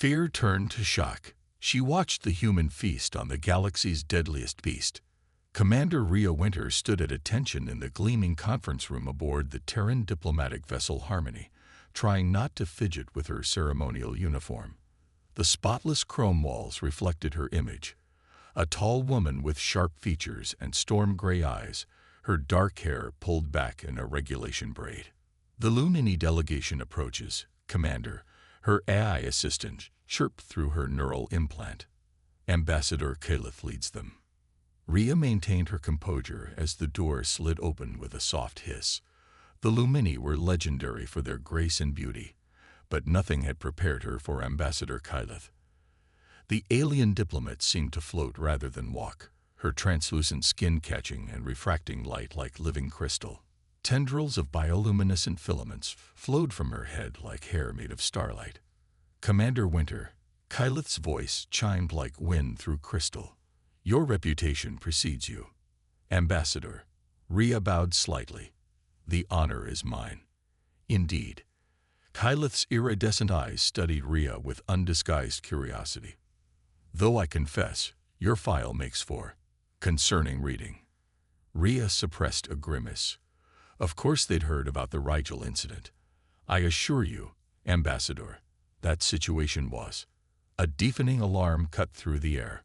Fear turned to shock. She watched the human feast on the galaxy's deadliest beast. Commander Rhea Winter stood at attention in the gleaming conference room aboard the Terran diplomatic vessel Harmony, trying not to fidget with her ceremonial uniform. The spotless chrome walls reflected her image. A tall woman with sharp features and storm-gray eyes, her dark hair pulled back in a regulation braid. The Lumini delegation approaches. Commander, her AI assistant, chirped through her neural implant. Ambassador Caliph leads them. Rhea maintained her composure as the door slid open with a soft hiss. The Lumini were legendary for their grace and beauty, but nothing had prepared her for Ambassador Caliph. The alien diplomat seemed to float rather than walk, her translucent skin catching and refracting light like living crystal. Tendrils of bioluminescent filaments flowed from her head like hair made of starlight. Commander Winter, Caliph's voice chimed like wind through crystal. Your reputation precedes you. Ambassador, Rhea bowed slightly. The honor is mine. Indeed. Caliph's iridescent eyes studied Rhea with undisguised curiosity. Though I confess, your file makes for concerning reading. Rhea suppressed a grimace. Of course they'd heard about the Rigel incident. I assure you, Ambassador, that situation was. A deafening alarm cut through the air.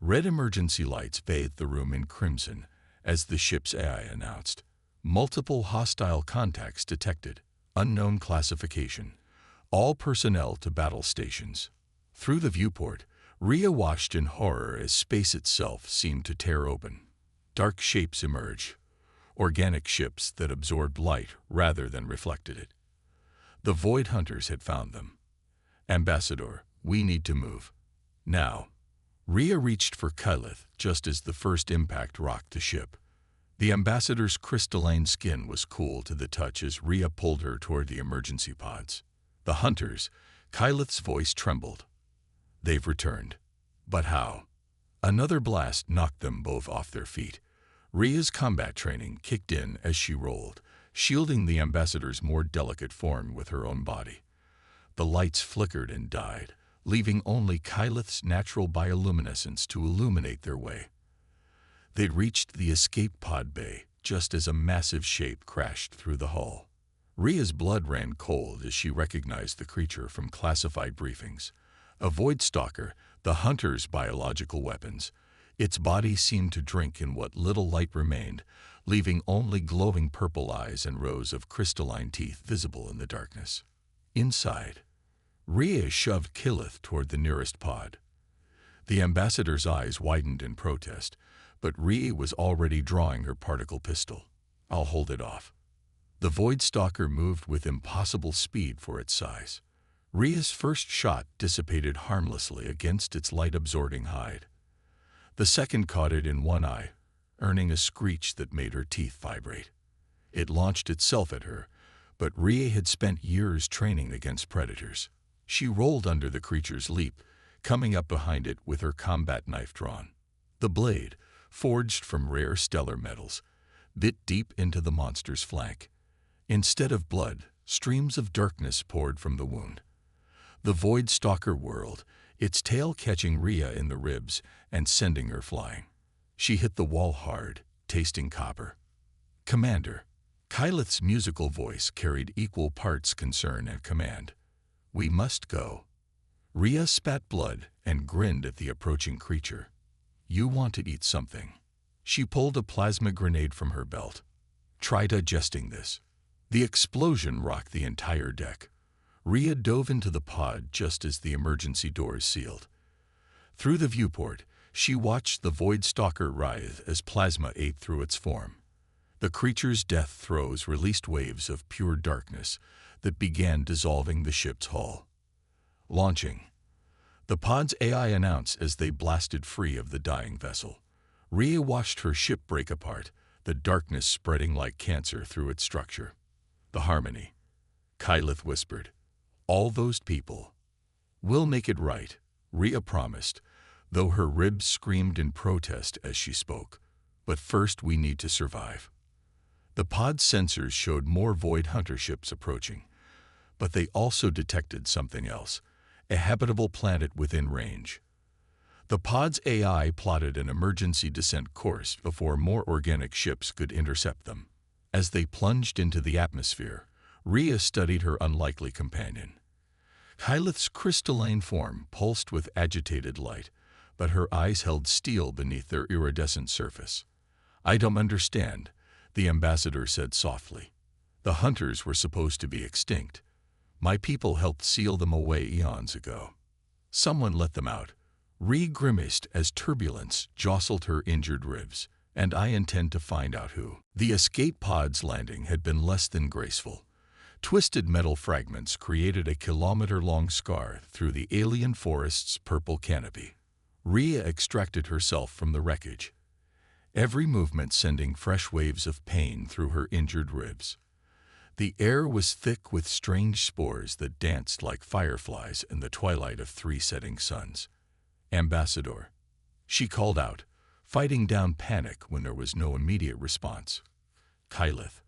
Red emergency lights bathed the room in crimson as the ship's AI announced. Multiple hostile contacts detected. Unknown classification. All personnel to battle stations. Through the viewport, Rhea watched in horror as space itself seemed to tear open. Dark shapes emerge. Organic ships that absorbed light rather than reflected it. The Void Hunters had found them. Ambassador, we need to move. Now. Rhea reached for Caliph just as the first impact rocked the ship. The ambassador's crystalline skin was cool to the touch as Rhea pulled her toward the emergency pods. The hunters, Caliph's voice trembled. They've returned. But how? Another blast knocked them both off their feet. Rhea's combat training kicked in as she rolled, shielding the ambassador's more delicate form with her own body. The lights flickered and died, leaving only Caliph's natural bioluminescence to illuminate their way. They'd reached the escape pod bay just as a massive shape crashed through the hull. Rhea's blood ran cold as she recognized the creature from classified briefings. A void stalker, the hunter's biological weapons. Its body seemed to drink in what little light remained, leaving only glowing purple eyes and rows of crystalline teeth visible in the darkness. Inside, Rhea shoved Caliph toward the nearest pod. The ambassador's eyes widened in protest, but Rhea was already drawing her particle pistol. I'll hold it off. The Void Stalker moved with impossible speed for its size. Rhea's first shot dissipated harmlessly against its light-absorbing hide. The second caught it in one eye, earning a screech that made her teeth vibrate. It launched itself at her, but Rhea had spent years training against predators. She rolled under the creature's leap, coming up behind it with her combat knife drawn. The blade, forged from rare stellar metals, bit deep into the monster's flank. Instead of blood, streams of darkness poured from the wound. The Void Stalker whirled, its tail catching Rhea in the ribs and sending her flying. She hit the wall hard, tasting copper. Commander, Caliph's musical voice carried equal parts concern and command. We must go. Rhea spat blood and grinned at the approaching creature. You want to eat something. She pulled a plasma grenade from her belt. Try digesting this. The explosion rocked the entire deck. Rhea dove into the pod just as the emergency doors sealed. Through the viewport, she watched the Void Stalker writhe as plasma ate through its form. The creature's death throes released waves of pure darkness that began dissolving the ship's hull. Launching. The pod's AI announced as they blasted free of the dying vessel. Rhea watched her ship break apart, the darkness spreading like cancer through its structure. The Harmony. Caliph whispered. All those people. We'll make it right, Rhea promised, though her ribs screamed in protest as she spoke. But first we need to survive. The pod's sensors showed more Void Hunter ships approaching, but they also detected something else, a habitable planet within range. The pod's AI plotted an emergency descent course before more organic ships could intercept them. As they plunged into the atmosphere, Rhea studied her unlikely companion. Kylith's crystalline form pulsed with agitated light, but her eyes held steel beneath their iridescent surface. "I don't understand," the ambassador said softly. "The hunters were supposed to be extinct. My people helped seal them away eons ago. Someone let them out." Rhea grimaced as turbulence jostled her injured ribs. "And I intend to find out who." The escape pod's landing had been less than graceful. Twisted metal fragments created a kilometer-long scar through the alien forest's purple canopy. Rhea extracted herself from the wreckage, every movement sending fresh waves of pain through her injured ribs. The air was thick with strange spores that danced like fireflies in the twilight of 3 setting suns. "Ambassador," she called out, fighting down panic when there was no immediate response. "Kylith."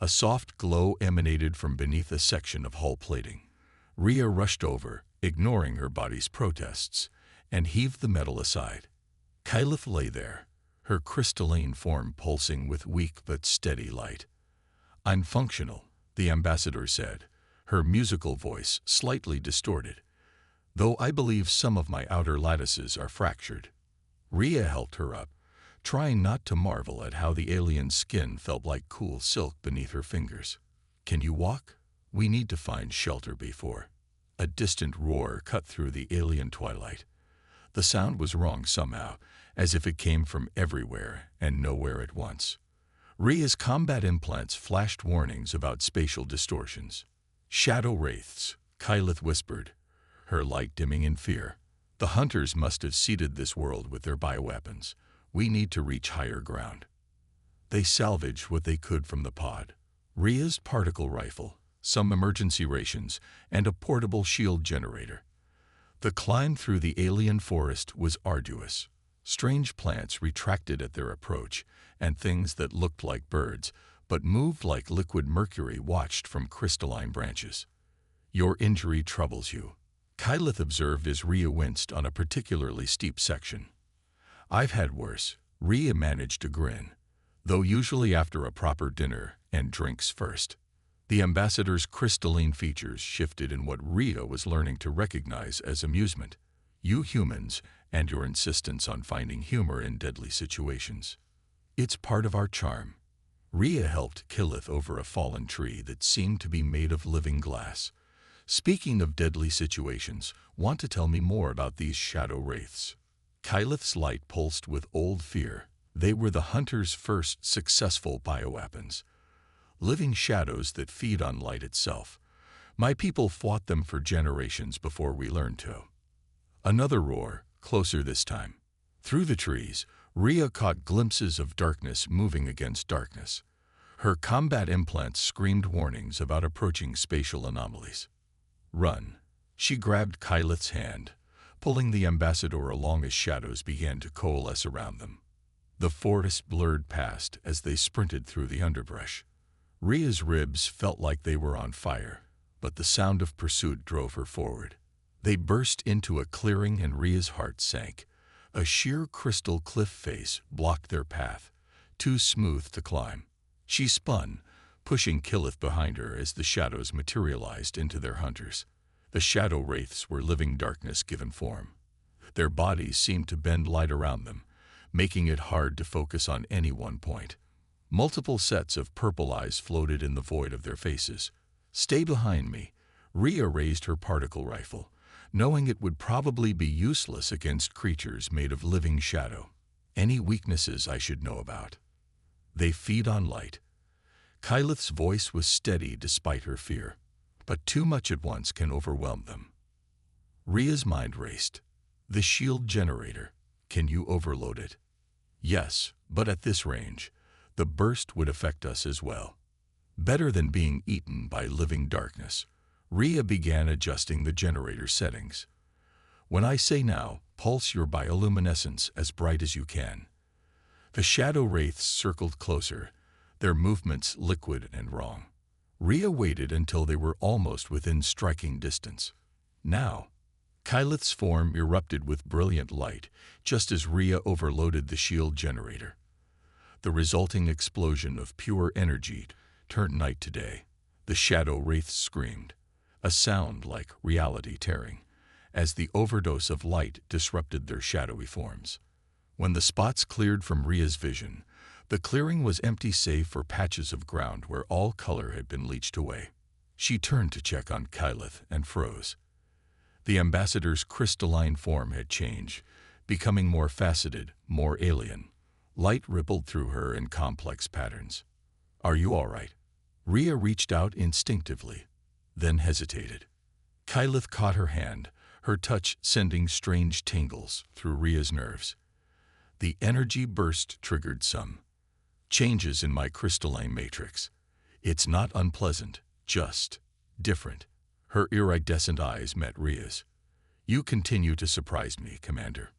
A soft glow emanated from beneath a section of hull plating. Rhea rushed over, ignoring her body's protests, and heaved the metal aside. Kylith lay there, her crystalline form pulsing with weak but steady light. "I'm functional," the ambassador said, her musical voice slightly distorted, "though I believe some of my outer lattices are fractured." Rhea helped her up, trying not to marvel at how the alien's skin felt like cool silk beneath her fingers. "Can you walk? We need to find shelter before." A distant roar cut through the alien twilight. The sound was wrong somehow, as if it came from everywhere and nowhere at once. Rhea's combat implants flashed warnings about spatial distortions. "Shadow wraiths," Kylith whispered, her light dimming in fear. "The hunters must have seeded this world with their bioweapons. We need to reach higher ground." They salvaged what they could from the pod. Rhea's particle rifle, some emergency rations, and a portable shield generator. The climb through the alien forest was arduous. Strange plants retracted at their approach, and things that looked like birds, but moved like liquid mercury watched from crystalline branches. "Your injury troubles you," Kylith observed as Rhea winced on a particularly steep section. "I've had worse," Rhea managed to grin, though usually after a proper dinner and drinks first. The ambassador's crystalline features shifted in what Rhea was learning to recognize as amusement. "You humans, and your insistence on finding humor in deadly situations. It's part of our charm." Rhea helped Kylith over a fallen tree that seemed to be made of living glass. "Speaking of deadly situations, want to tell me more about these shadow wraiths?" Kylith's light pulsed with old fear. They were the hunter's first successful bioweapons. Living shadows that feed on light itself. My people fought them for generations before we learned to. Another roar, closer this time. Through the trees, Rhea caught glimpses of darkness moving against darkness. Her combat implants screamed warnings about approaching spatial anomalies. "Run." She grabbed Kylith's hand, pulling the ambassador along as shadows began to coalesce around them. The forest blurred past as they sprinted through the underbrush. Rhea's ribs felt like they were on fire, but the sound of pursuit drove her forward. They burst into a clearing and Rhea's heart sank. A sheer crystal cliff face blocked their path, too smooth to climb. She spun, pushing Kylith behind her as the shadows materialized into their hunters. The shadow wraiths were living darkness given form. Their bodies seemed to bend light around them, making it hard to focus on any one point. Multiple sets of purple eyes floated in the void of their faces. "Stay behind me." Rhea raised her particle rifle, knowing it would probably be useless against creatures made of living shadow. "Any weaknesses I should know about?" "They feed on light." Kylith's voice was steady despite her fear, but too much at once can overwhelm them. Rhea's mind raced. "The shield generator. Can you overload it?" "Yes, but at this range, the burst would affect us as well." Better than being eaten by living darkness, Rhea began adjusting the generator settings. "When I say now, pulse your bioluminescence as bright as you can." The shadow wraiths circled closer, their movements liquid and wrong. Rhea waited until they were almost within striking distance. "Now." Kyleth's form erupted with brilliant light, just as Rhea overloaded the shield generator. The resulting explosion of pure energy turned night to day. The shadow wraiths screamed, a sound like reality tearing, as the overdose of light disrupted their shadowy forms. When the spots cleared from Rhea's vision, the clearing was empty save for patches of ground where all color had been leached away. She turned to check on Kyleth and froze. The ambassador's crystalline form had changed, becoming more faceted, more alien. Light rippled through her in complex patterns. "Are you all right?" Rhea reached out instinctively, then hesitated. Kyleth caught her hand, her touch sending strange tingles through Rhea's nerves. The energy burst triggered some changes in my crystalline matrix. It's not unpleasant, just different. Her iridescent eyes met Rhea's. "You continue to surprise me, Commander."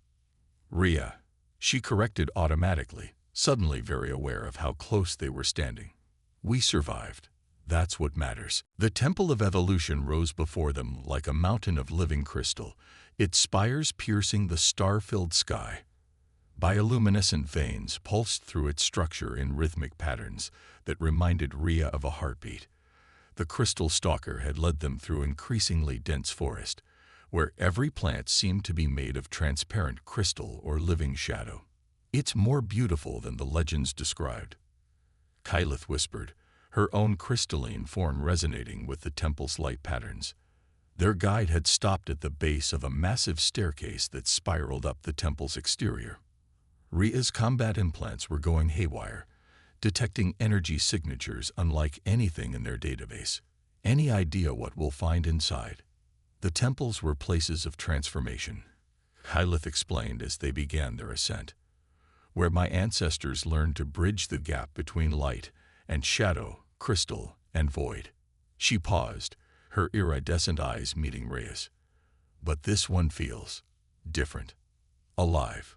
"Rhea," she corrected automatically, suddenly very aware of how close they were standing. "We survived. That's what matters." The Temple of Evolution rose before them like a mountain of living crystal, its spires piercing the star-filled sky. Bioluminescent veins pulsed through its structure in rhythmic patterns that reminded Rhea of a heartbeat. The crystal stalker had led them through increasingly dense forest, where every plant seemed to be made of transparent crystal or living shadow. "It's more beautiful than the legends described," Kyleth whispered, her own crystalline form resonating with the temple's light patterns. Their guide had stopped at the base of a massive staircase that spiraled up the temple's exterior. Rhea's combat implants were going haywire, detecting energy signatures unlike anything in their database. "Any idea what we'll find inside?" "The temples were places of transformation," Kyleth explained as they began their ascent, "where my ancestors learned to bridge the gap between light and shadow, crystal and void." She paused, her iridescent eyes meeting Rhea's. "But this one feels different, alive."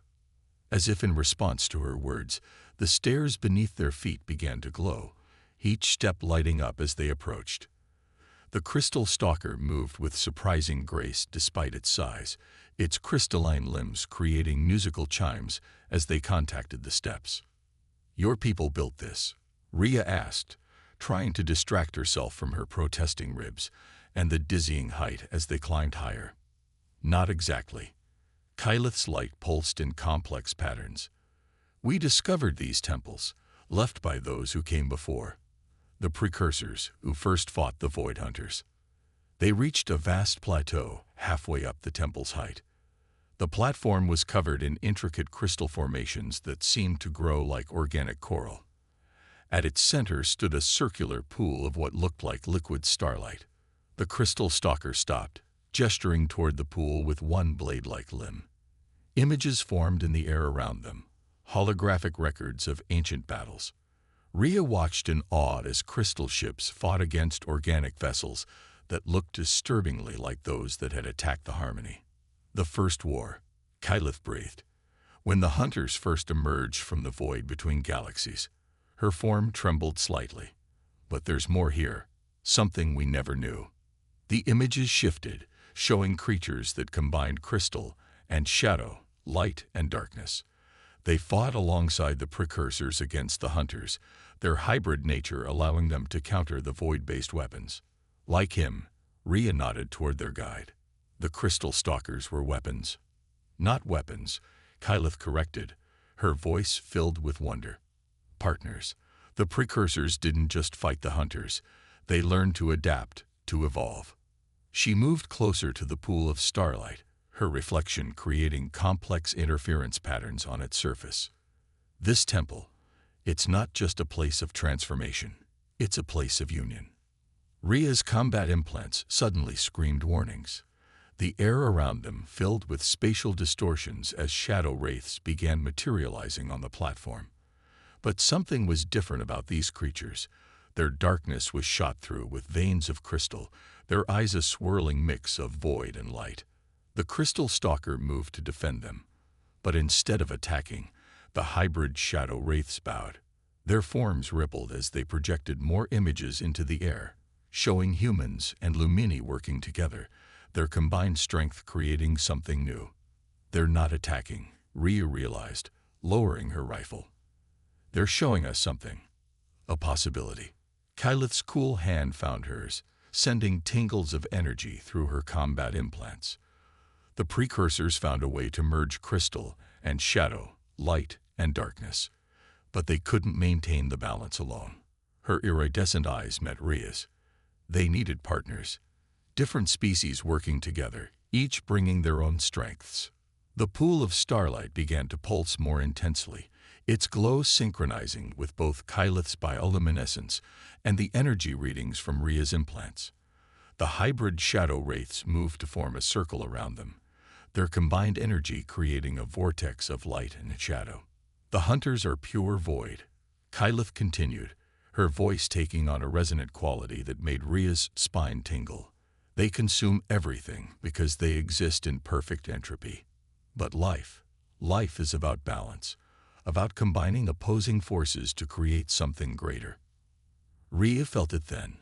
As if in response to her words, the stairs beneath their feet began to glow, each step lighting up as they approached. The crystal stalker moved with surprising grace despite its size, its crystalline limbs creating musical chimes as they contacted the steps. "Your people built this?" Rhea asked, trying to distract herself from her protesting ribs and the dizzying height as they climbed higher. "Not exactly." Kyleth's light pulsed in complex patterns. "We discovered these temples, left by those who came before, the precursors who first fought the Void Hunters. They reached a vast plateau halfway up the temple's height. The platform was covered in intricate crystal formations that seemed to grow like organic coral. At its center stood a circular pool of what looked like liquid starlight. The crystal stalker stopped, gesturing toward the pool with one blade-like limb. Images formed in the air around them, holographic records of ancient battles. Rhea watched in awe as crystal ships fought against organic vessels that looked disturbingly like those that had attacked the Harmony. "The First War," Kyleth breathed. "When the Hunters first emerged from the void between galaxies." Her form trembled slightly. "But there's more here, something we never knew." The images shifted, showing creatures that combined crystal and shadow, light and darkness. They fought alongside the precursors against the Hunters, their hybrid nature allowing them to counter the void-based weapons. Like him, Rhea nodded toward their guide. "The crystal stalkers were weapons." "Not weapons," Kyleth corrected, her voice filled with wonder. "Partners. The precursors didn't just fight the Hunters, they learned to adapt, to evolve." She moved closer to the pool of starlight, her reflection creating complex interference patterns on its surface. "This temple, it's not just a place of transformation, it's a place of union." Rhea's combat implants suddenly screamed warnings. The air around them filled with spatial distortions as shadow wraiths began materializing on the platform. But something was different about these creatures. Their darkness was shot through with veins of crystal, their eyes a swirling mix of void and light. The crystal stalker moved to defend them. But instead of attacking, the hybrid shadow wraiths bowed. Their forms rippled as they projected more images into the air, showing humans and Lumini working together, their combined strength creating something new. They're not attacking, Rhea realized, lowering her rifle. They're showing us something. A possibility. Kyleth's cool hand found hers, sending tingles of energy through her combat implants. The precursors found a way to merge crystal and shadow, light and darkness. But they couldn't maintain the balance alone. Her iridescent eyes met Rhea's. They needed partners. Different species working together, each bringing their own strengths. The pool of starlight began to pulse more intensely, its glow synchronizing with both Kyleth's bioluminescence and the energy readings from Rhea's implants. The hybrid shadow wraiths moved to form a circle around them, their combined energy creating a vortex of light and shadow. The hunters are pure void, Kyleth continued, her voice taking on a resonant quality that made Rhea's spine tingle. They consume everything because they exist in perfect entropy. But life is about balance, about combining opposing forces to create something greater. Rhea felt it then,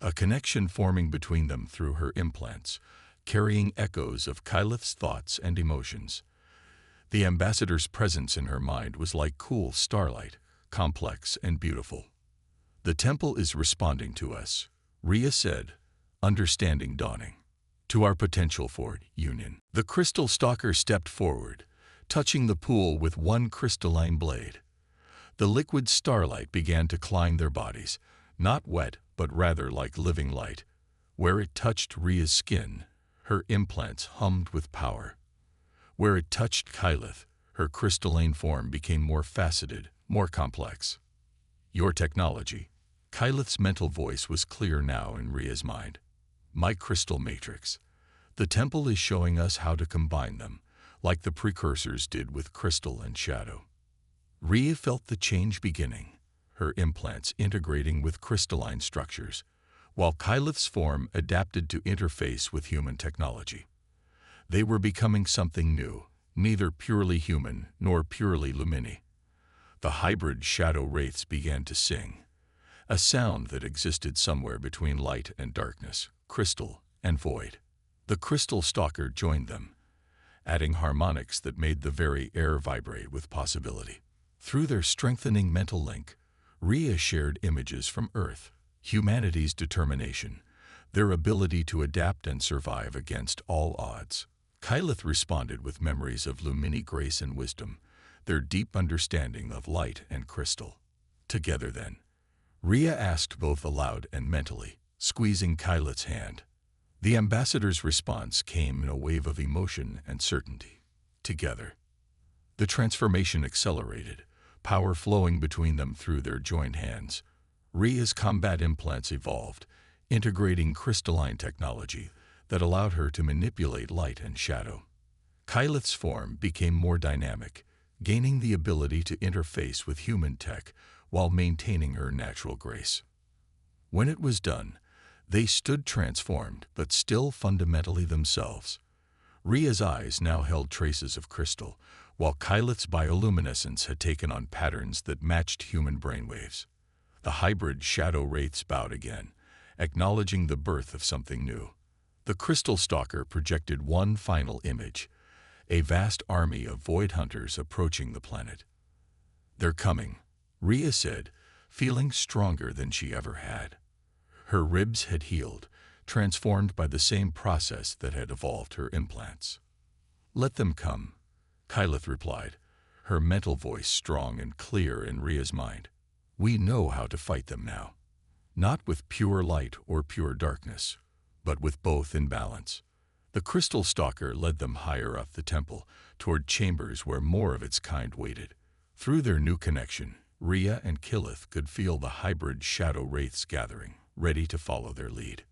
a connection forming between them through her implants, carrying echoes of Kyleth's thoughts and emotions. The ambassador's presence in her mind was like cool starlight, complex and beautiful. The temple is responding to us, Rhea said, understanding dawning. To our potential for union. The crystal stalker stepped forward, touching the pool with one crystalline blade. The liquid starlight began to climb their bodies, not wet but rather like living light. Where it touched Rhea's skin, her implants hummed with power. Where it touched Kyleth, her crystalline form became more faceted, more complex. Your technology. Kyleth's mental voice was clear now in Rhea's mind. My crystal matrix. The temple is showing us how to combine them, like the precursors did with crystal and shadow. Rhea felt the change beginning, her implants integrating with crystalline structures, while Kyleth's form adapted to interface with human technology. They were becoming something new, neither purely human nor purely lumini. The hybrid shadow wraiths began to sing, a sound that existed somewhere between light and darkness, crystal and void. The crystal stalker joined them, adding harmonics that made the very air vibrate with possibility. Through their strengthening mental link, Rhea shared images from Earth, humanity's determination, their ability to adapt and survive against all odds. Kyleth responded with memories of Lumini grace and wisdom, their deep understanding of light and crystal. Together then, Rhea asked both aloud and mentally, squeezing Kyleth's hand. The ambassador's response came in a wave of emotion and certainty. Together, the transformation accelerated, power flowing between them through their joined hands. Rhea's combat implants evolved, integrating crystalline technology that allowed her to manipulate light and shadow. Kyleth's form became more dynamic, gaining the ability to interface with human tech while maintaining her natural grace. When it was done, they stood transformed but still fundamentally themselves. Rhea's eyes now held traces of crystal, while Kyleth's bioluminescence had taken on patterns that matched human brainwaves. The hybrid shadow wraiths bowed again, acknowledging the birth of something new. The crystal stalker projected one final image, a vast army of void hunters approaching the planet. They're coming, Rhea said, feeling stronger than she ever had. Her ribs had healed, transformed by the same process that had evolved her implants. Let them come, Kyleth replied, her mental voice strong and clear in Rhea's mind. We know how to fight them now. Not with pure light or pure darkness, but with both in balance. The crystal stalker led them higher up the temple, toward chambers where more of its kind waited. Through their new connection, Rhea and Kyleth could feel the hybrid shadow wraiths gathering, ready to follow their lead.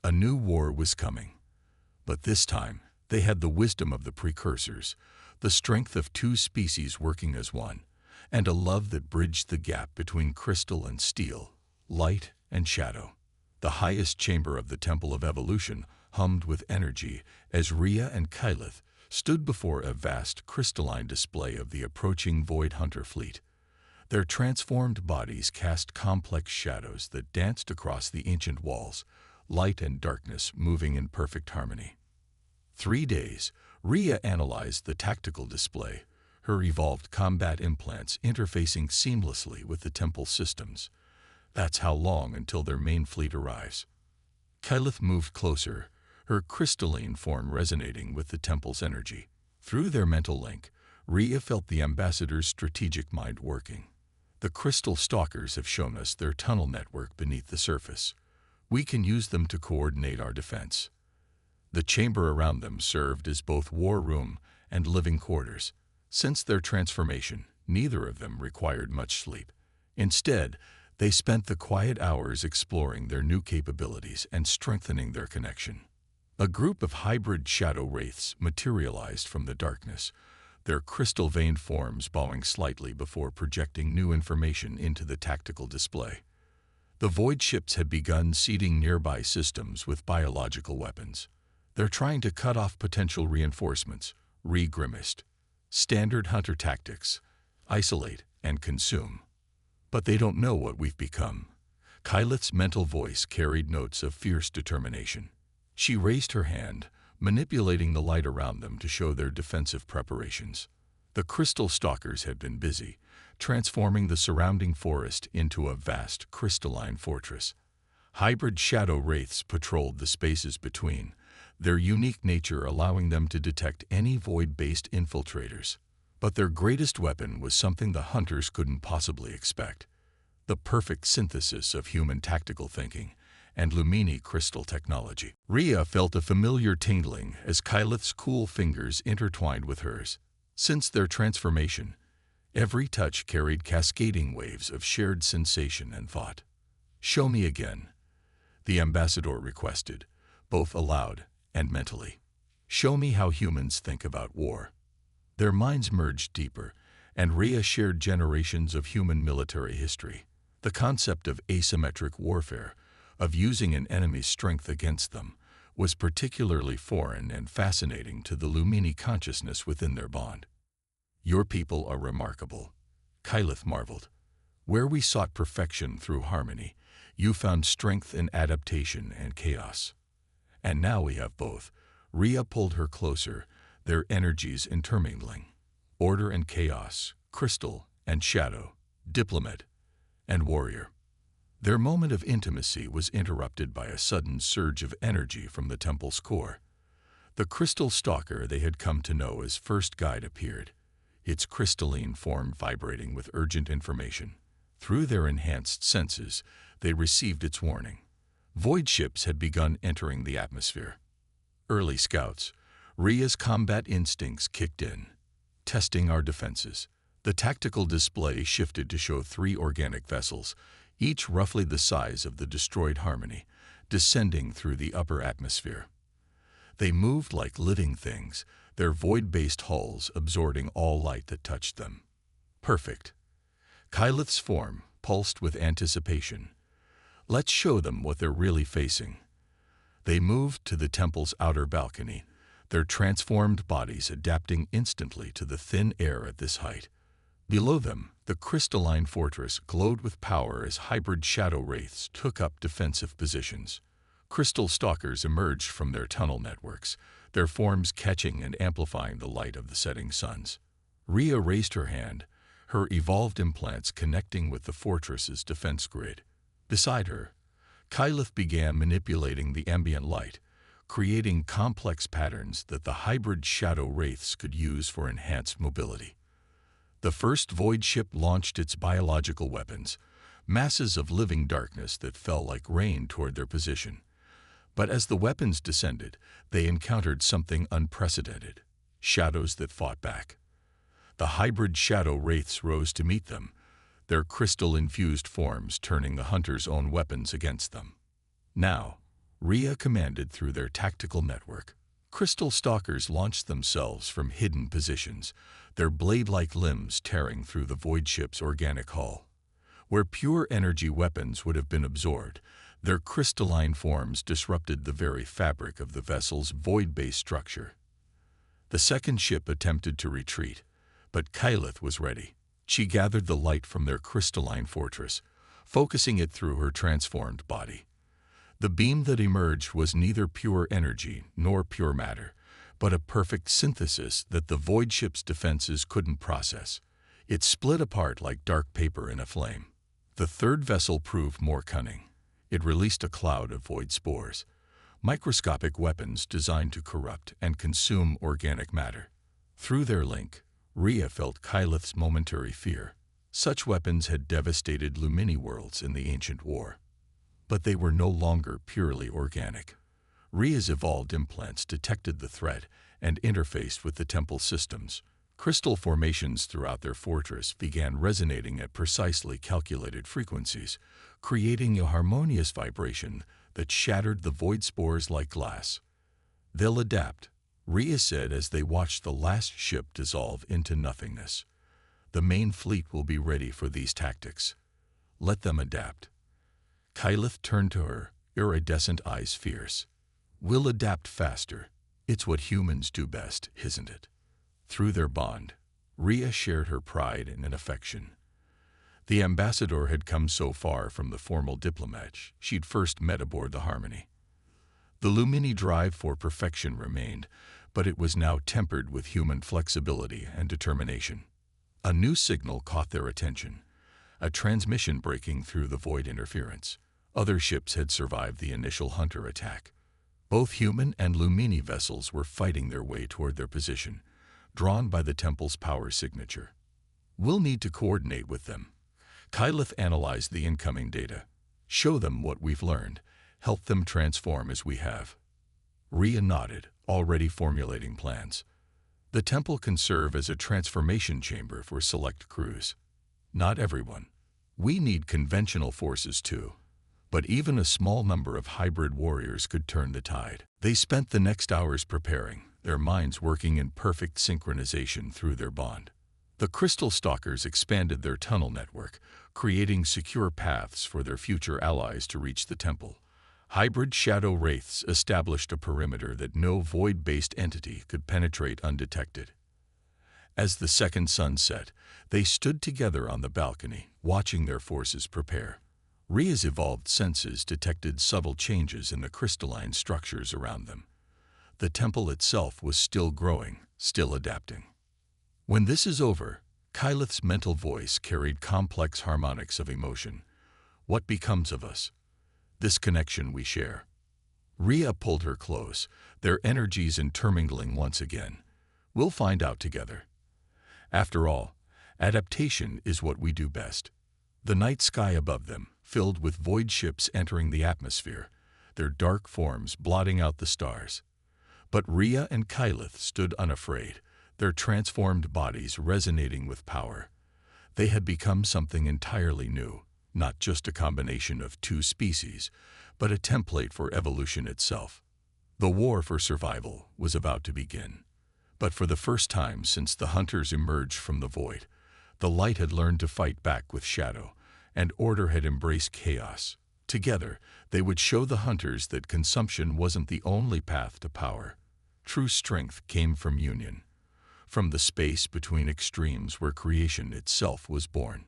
A new war was coming. But this time, they had the wisdom of the precursors, the strength of two species working as one, and a love that bridged the gap between crystal and steel, light and shadow. The highest chamber of the Temple of Evolution hummed with energy as Rhea and Kyleth stood before a vast crystalline display of the approaching Void Hunter fleet. Their transformed bodies cast complex shadows that danced across the ancient walls, light and darkness moving in perfect harmony. 3 days, Rhea analyzed the tactical display, her evolved combat implants interfacing seamlessly with the temple systems. That's how long until their main fleet arrives. Kylith moved closer, her crystalline form resonating with the temple's energy. Through their mental link, Rhea felt the ambassador's strategic mind working. The crystal stalkers have shown us their tunnel network beneath the surface. We can use them to coordinate our defense. The chamber around them served as both war room and living quarters. Since their transformation, neither of them required much sleep. Instead, they spent the quiet hours exploring their new capabilities and strengthening their connection. A group of hybrid shadow wraiths materialized from the darkness, their crystal-veined forms bowing slightly before projecting new information into the tactical display. The void ships had begun seeding nearby systems with biological weapons. They're trying to cut off potential reinforcements, Rhea grimaced. Standard hunter tactics: isolate and consume. But they don't know what we've become. Kylith's mental voice carried notes of fierce determination. She raised her hand, manipulating the light around them to show their defensive preparations. The crystal stalkers had been busy, transforming the surrounding forest into a vast crystalline fortress. Hybrid shadow wraiths patrolled the spaces between, their unique nature allowing them to detect any void-based infiltrators. But their greatest weapon was something the hunters couldn't possibly expect: the perfect synthesis of human tactical thinking and Lumini crystal technology. Rhea felt a familiar tingling as Kylith's cool fingers intertwined with hers. Since their transformation, every touch carried cascading waves of shared sensation and thought. "Show me again," the ambassador requested, both aloud and mentally. "Show me how humans think about war." Their minds merged deeper, and Rhea shared generations of human military history. The concept of asymmetric warfare, of using an enemy's strength against them, was particularly foreign and fascinating to the Lumini consciousness within their bond. "Your people are remarkable," Kylith marveled. "Where we sought perfection through harmony, you found strength in adaptation and chaos. And now we have both." Rhea pulled her closer, their energies intermingling. Order and chaos, crystal and shadow, diplomat and warrior. Their moment of intimacy was interrupted by a sudden surge of energy from the temple's core. The crystal stalker they had come to know as First Guide appeared, its crystalline form vibrating with urgent information. Through their enhanced senses, they received its warning. Void ships had begun entering the atmosphere. Early scouts, Rhea's combat instincts kicked in, testing our defenses. The tactical display shifted to show 3 organic vessels, each roughly the size of the destroyed Harmony, descending through the upper atmosphere. They moved like living things, their void-based hulls absorbing all light that touched them. Perfect. Kylith's form pulsed with anticipation. Let's show them what they're really facing. They moved to the temple's outer balcony, their transformed bodies adapting instantly to the thin air at this height. Below them, the crystalline fortress glowed with power as hybrid shadow wraiths took up defensive positions. Crystal stalkers emerged from their tunnel networks, their forms catching and amplifying the light of the setting suns. Rhea raised her hand, her evolved implants connecting with the fortress's defense grid. Beside her, Kylith began manipulating the ambient light, creating complex patterns that the hybrid shadow wraiths could use for enhanced mobility. The first void ship launched its biological weapons, masses of living darkness that fell like rain toward their position. But as the weapons descended, they encountered something unprecedented: shadows that fought back. The hybrid shadow wraiths rose to meet them, their crystal-infused forms turning the hunters' own weapons against them. Now, Rhea commanded through their tactical network. Crystal stalkers launched themselves from hidden positions, their blade-like limbs tearing through the void ship's organic hull. Where pure energy weapons would have been absorbed, their crystalline forms disrupted the very fabric of the vessel's void-based structure. The second ship attempted to retreat, but Kylith was ready. She gathered the light from their crystalline fortress, focusing it through her transformed body. The beam that emerged was neither pure energy nor pure matter, but a perfect synthesis that the void ship's defenses couldn't process. It split apart like dark paper in a flame. The third vessel proved more cunning. It released a cloud of void spores, microscopic weapons designed to corrupt and consume organic matter. Through their link, Rhea felt Kyleth's momentary fear. Such weapons had devastated Lumini worlds in the ancient war. But they were no longer purely organic. Rhea's evolved implants detected the threat and interfaced with the temple systems. Crystal formations throughout their fortress began resonating at precisely calculated frequencies, creating a harmonious vibration that shattered the void spores like glass. "They'll adapt," Rhea said as they watched the last ship dissolve into nothingness. "The main fleet will be ready for these tactics. Let them adapt." Kyleth turned to her, iridescent eyes fierce. "We'll adapt faster. It's what humans do best, isn't it?" Through their bond, Rhea shared her pride and an affection. The ambassador had come so far from the formal diplomat she'd first met aboard the Harmony. The Lumini drive for perfection remained, but it was now tempered with human flexibility and determination. A new signal caught their attention, a transmission breaking through the void interference. Other ships had survived the initial Hunter attack. Both human and Lumini vessels were fighting their way toward their position, drawn by the temple's power signature. "We'll need to coordinate with them." Kyleth analyzed the incoming data. "Show them what we've learned. Help them transform as we have." Rhea nodded, already formulating plans. "The temple can serve as a transformation chamber for select crews. Not everyone. We need conventional forces too. But even a small number of hybrid warriors could turn the tide." They spent the next hours preparing, their minds working in perfect synchronization through their bond. The Crystal Stalkers expanded their tunnel network, creating secure paths for their future allies to reach the temple. Hybrid Shadow Wraiths established a perimeter that no void-based entity could penetrate undetected. As the second sun set, they stood together on the balcony, watching their forces prepare. Rhea's evolved senses detected subtle changes in the crystalline structures around them. The temple itself was still growing, still adapting. "When this is over," Kyleth's mental voice carried complex harmonics of emotion. "What becomes of us? This connection we share." Rhea pulled her close, their energies intermingling once again. "We'll find out together." After all, adaptation is what we do best. The night sky above them, filled with void ships entering the atmosphere, their dark forms blotting out the stars. But Rhea and Kyleth stood unafraid, their transformed bodies resonating with power. They had become something entirely new, not just a combination of two species, but a template for evolution itself. The war for survival was about to begin. But for the first time since the Hunters emerged from the void, the light had learned to fight back with shadow, and order had embraced chaos. Together, they would show the Hunters that consumption wasn't the only path to power. True strength came from union, from the space between extremes where creation itself was born.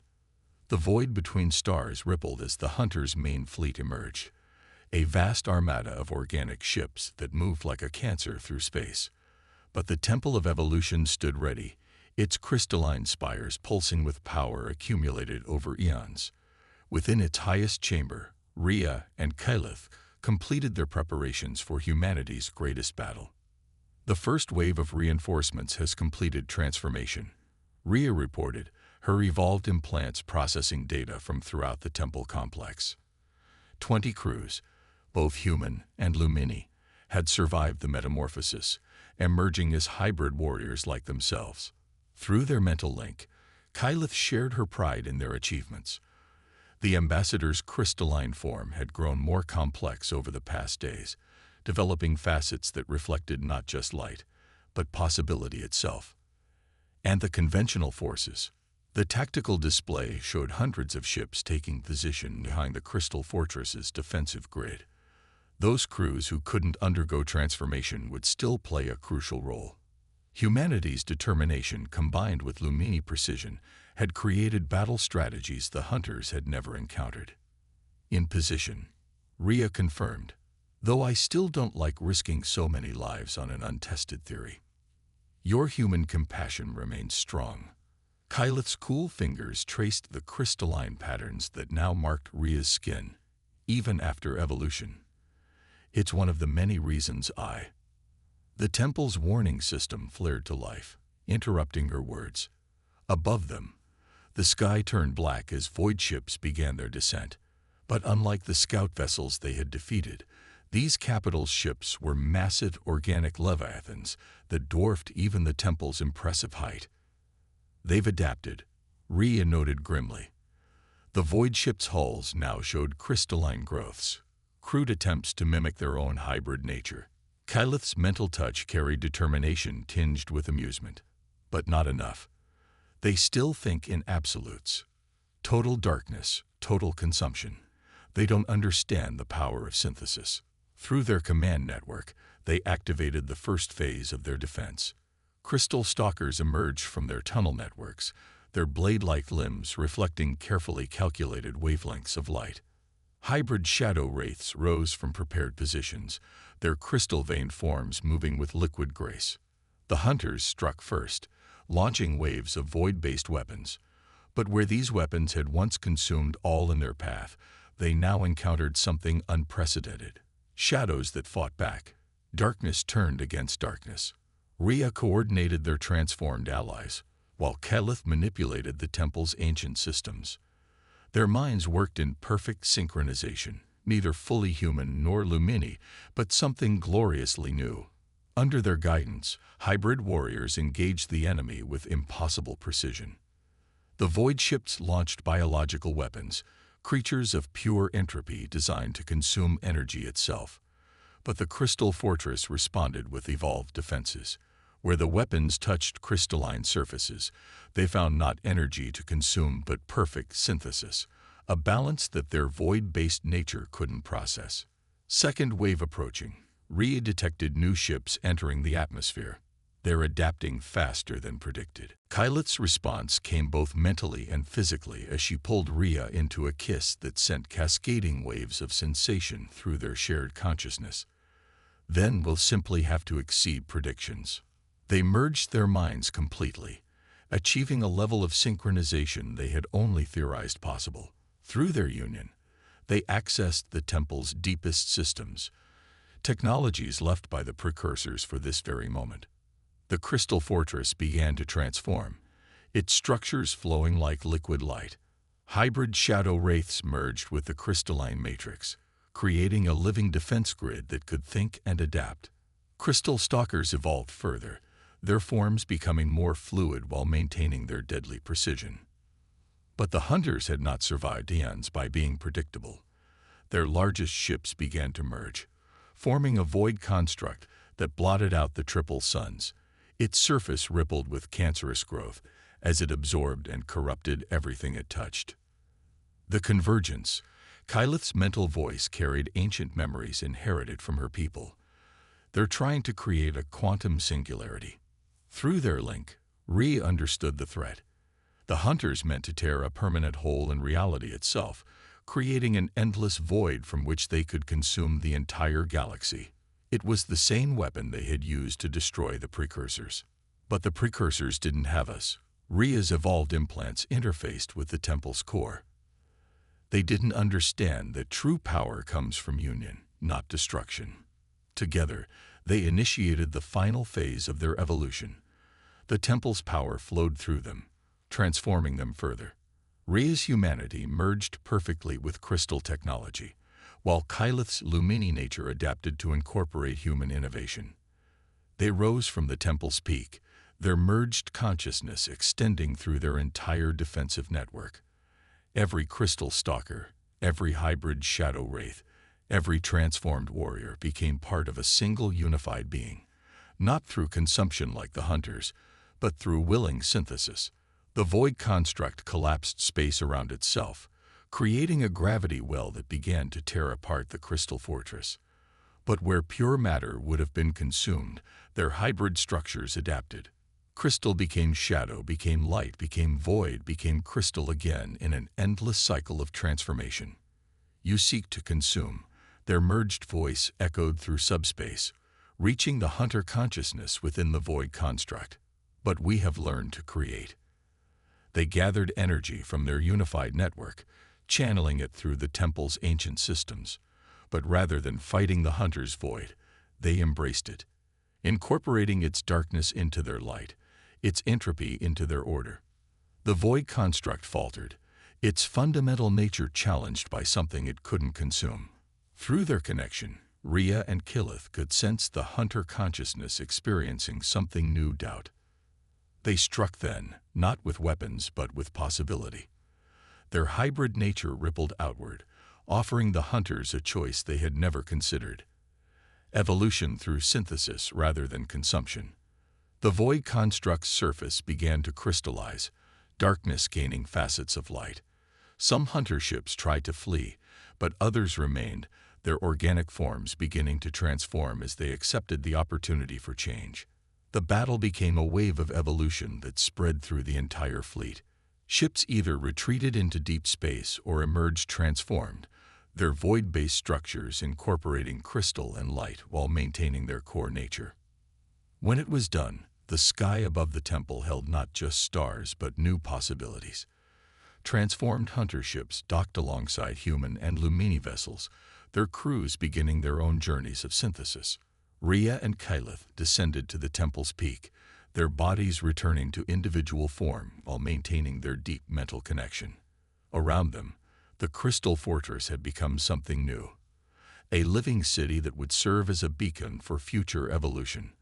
The void between stars rippled as the Hunters' main fleet emerged, a vast armada of organic ships that moved like a cancer through space. But the Temple of Evolution stood ready, its crystalline spires pulsing with power accumulated over eons. Within its highest chamber, Rhea and Kyleth completed their preparations for humanity's greatest battle. "The first wave of reinforcements has completed transformation," Rhea reported, her evolved implants processing data from throughout the temple complex. 20 crews, both human and Lumini, had survived the metamorphosis, emerging as hybrid warriors like themselves. Through their mental link, Kyleth shared her pride in their achievements. The ambassador's crystalline form had grown more complex over the past days, developing facets that reflected not just light, but possibility itself. And the conventional forces. The tactical display showed hundreds of ships taking position behind the Crystal Fortress's defensive grid. Those crews who couldn't undergo transformation would still play a crucial role. Humanity's determination combined with Lumini precision had created battle strategies the Hunters had never encountered. "In position," Rhea confirmed. Though I still don't like risking so many lives on an untested theory. Your human compassion remains strong. Kyleth's cool fingers traced the crystalline patterns that now marked Rhea's skin, even after evolution. It's one of the many reasons I... The temple's warning system flared to life, interrupting her words. Above them, the sky turned black as void ships began their descent. But unlike the scout vessels they had defeated, these capital ships were massive organic leviathans that dwarfed even the temple's impressive height. They've adapted, Rhea noted grimly. The void ships' hulls now showed crystalline growths, crude attempts to mimic their own hybrid nature. Kyleth's mental touch carried determination tinged with amusement. But not enough. They still think in absolutes. Total darkness, total consumption. They don't understand the power of synthesis. Through their command network, they activated the first phase of their defense. Crystal stalkers emerged from their tunnel networks, their blade-like limbs reflecting carefully calculated wavelengths of light. Hybrid shadow wraiths rose from prepared positions, their crystal-veined forms moving with liquid grace. The hunters struck first, launching waves of void-based weapons. But where these weapons had once consumed all in their path, they now encountered something unprecedented. Shadows that fought back. Darkness turned against darkness. Rhea coordinated their transformed allies, while Kyleth manipulated the temple's ancient systems. Their minds worked in perfect synchronization, neither fully human nor Lumini, but something gloriously new. Under their guidance, hybrid warriors engaged the enemy with impossible precision. The void ships launched biological weapons, creatures of pure entropy designed to consume energy itself. But the crystal fortress responded with evolved defenses. Where the weapons touched crystalline surfaces, they found not energy to consume but perfect synthesis, a balance that their void-based nature couldn't process. Second wave approaching, Rhea detected new ships entering the atmosphere. They're adapting faster than predicted. Kyleth's response came both mentally and physically as she pulled Rhea into a kiss that sent cascading waves of sensation through their shared consciousness. Then we'll simply have to exceed predictions. They merged their minds completely, achieving a level of synchronization they had only theorized possible. Through their union, they accessed the temple's deepest systems, technologies left by the precursors for this very moment. The crystal fortress began to transform, its structures flowing like liquid light. Hybrid shadow wraiths merged with the crystalline matrix, creating a living defense grid that could think and adapt. Crystal stalkers evolved further, their forms becoming more fluid while maintaining their deadly precision. But the hunters had not survived eons by being predictable. Their largest ships began to merge, forming a void construct that blotted out the triple suns. Its surface rippled with cancerous growth as it absorbed and corrupted everything it touched. The convergence. Kyleth's mental voice carried ancient memories inherited from her people. They're trying to create a quantum singularity. Through their link, Rhea understood the threat. The hunters meant to tear a permanent hole in reality itself, creating an endless void from which they could consume the entire galaxy. It was the same weapon they had used to destroy the precursors. But the precursors didn't have us. Rhea's evolved implants interfaced with the temple's core. They didn't understand that true power comes from union, not destruction. Together, they initiated the final phase of their evolution. The temple's power flowed through them, transforming them further. Rhea's humanity merged perfectly with crystal technology, while Kyleth's Lumini nature adapted to incorporate human innovation. They rose from the temple's peak, their merged consciousness extending through their entire defensive network. Every crystal stalker, every hybrid shadow wraith, every transformed warrior became part of a single unified being, not through consumption like the hunters, but through willing synthesis. The void construct collapsed space around itself, creating a gravity well that began to tear apart the crystal fortress. But where pure matter would have been consumed, their hybrid structures adapted. Crystal became shadow, became light, became void, became crystal again in an endless cycle of transformation. You seek to consume. Their merged voice echoed through subspace, reaching the hunter consciousness within the void construct. But we have learned to create. They gathered energy from their unified network, channeling it through the temple's ancient systems. But rather than fighting the hunter's void, they embraced it, incorporating its darkness into their light, its entropy into their order. The void construct faltered, its fundamental nature challenged by something it couldn't consume. Through their connection, Rhea and Killith could sense the hunter consciousness experiencing something new. Doubt. They struck then, not with weapons but with possibility. Their hybrid nature rippled outward, offering the hunters a choice they had never considered. Evolution through synthesis rather than consumption. The void construct's surface began to crystallize, darkness gaining facets of light. Some hunter ships tried to flee, but others remained, their organic forms beginning to transform as they accepted the opportunity for change. The battle became a wave of evolution that spread through the entire fleet. Ships either retreated into deep space or emerged transformed, their void-based structures incorporating crystal and light while maintaining their core nature. When it was done, the sky above the temple held not just stars but new possibilities. Transformed hunter ships docked alongside human and Lumini vessels, their crews beginning their own journeys of synthesis. Rhea and Killith descended to the temple's peak, their bodies returning to individual form while maintaining their deep mental connection. Around them, the crystal fortress had become something new, a living city that would serve as a beacon for future evolution.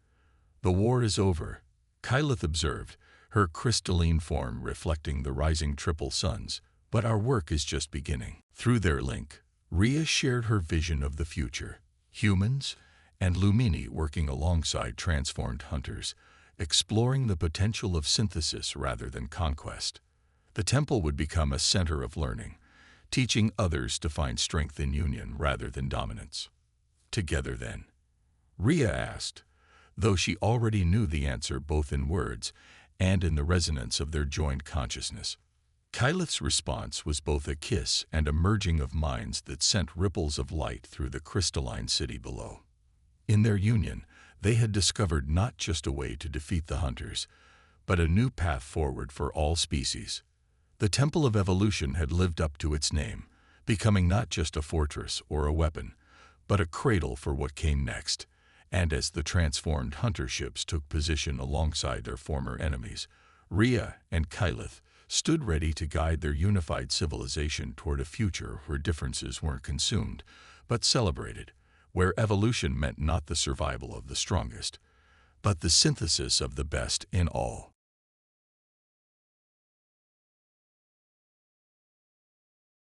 "The war is over," Killith observed, her crystalline form reflecting the rising triple suns, "but our work is just beginning." Through their link, Rhea shared her vision of the future, humans and Lumini working alongside transformed hunters, exploring the potential of synthesis rather than conquest. The temple would become a center of learning, teaching others to find strength in union rather than dominance. "Together then?" Rhea asked, though she already knew the answer both in words and in the resonance of their joined consciousness. Killith's response was both a kiss and a merging of minds that sent ripples of light through the crystalline city below. In their union, they had discovered not just a way to defeat the hunters, but a new path forward for all species. The Temple of Evolution had lived up to its name, becoming not just a fortress or a weapon, but a cradle for what came next. And as the transformed hunter ships took position alongside their former enemies, Rhea and Killith stood ready to guide their unified civilization toward a future where differences weren't consumed, but celebrated, where evolution meant not the survival of the strongest, but the synthesis of the best in all.